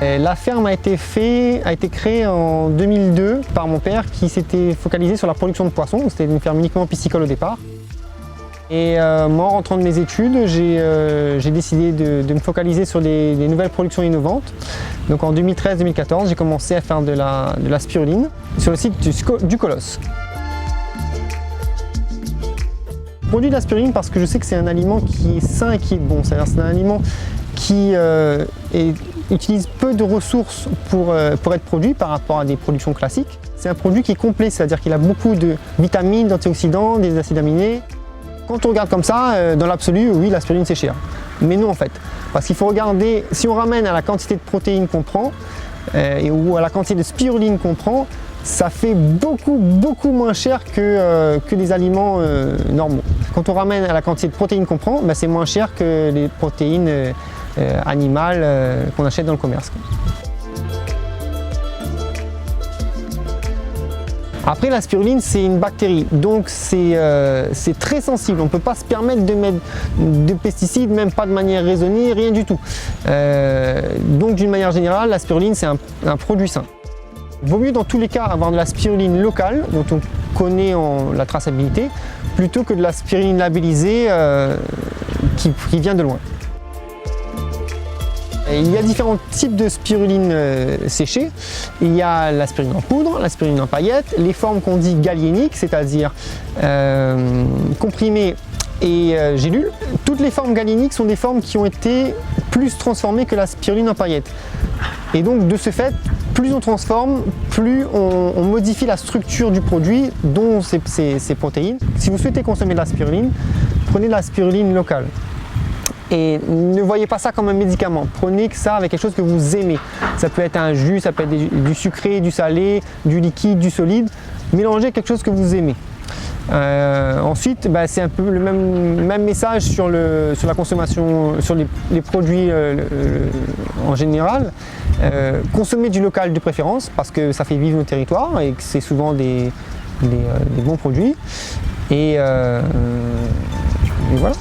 La ferme a été créée en 2002 par mon père qui s'était focalisé sur la production de poissons. C'était une ferme uniquement piscicole au départ. Et moi, en rentrant de mes études, j'ai décidé de me focaliser sur des nouvelles productions innovantes. Donc en 2013-2014, j'ai commencé à faire de la spiruline sur le site du Colosse. Je produis de la spiruline parce que je sais que c'est un aliment qui est sain et qui est bon. C'est-à-dire c'est un aliment qui utilise peu de ressources pour être produit par rapport à des productions classiques. C'est un produit qui est complet, c'est-à-dire qu'il a beaucoup de vitamines, d'antioxydants, des acides aminés. Quand on regarde comme ça, dans l'absolu, oui, la spiruline c'est cher. Mais non en fait, parce qu'il faut regarder, si on ramène à la quantité de protéines qu'on prend, ou à la quantité de spiruline qu'on prend, ça fait beaucoup moins cher que des aliments normaux. Quand on ramène à la quantité de protéines qu'on prend, c'est moins cher que les protéines animales qu'on achète dans le commerce. Après, la spiruline, c'est une bactérie, donc c'est très sensible. On ne peut pas se permettre de mettre de pesticides, même pas de manière raisonnée, rien du tout. Donc d'une manière générale, la spiruline, c'est un produit sain. Il vaut mieux dans tous les cas avoir de la spiruline locale, dont on connaît la traçabilité, plutôt que de la spiruline labellisée qui vient de loin. Il y a différents types de spiruline séchée. Il y a la spiruline en poudre, la spiruline en paillettes, les formes qu'on dit galéniques, c'est-à-dire comprimées et gélules. Toutes les formes galéniques sont des formes qui ont été plus transformées que la spiruline en paillettes. Et donc de ce fait, plus on transforme, plus on modifie la structure du produit, dont ses protéines. Si vous souhaitez consommer de la spiruline, prenez de la spiruline locale. Et ne voyez pas ça comme un médicament, prenez ça avec quelque chose que vous aimez. Ça peut être un jus, ça peut être du sucré, du salé, du liquide, du solide. Mélangez quelque chose que vous aimez. Ensuite, c'est un peu le même message sur la consommation, sur les produits en général. Consommez du local de préférence parce que ça fait vivre nos territoires et que c'est souvent des bons produits. Et voilà.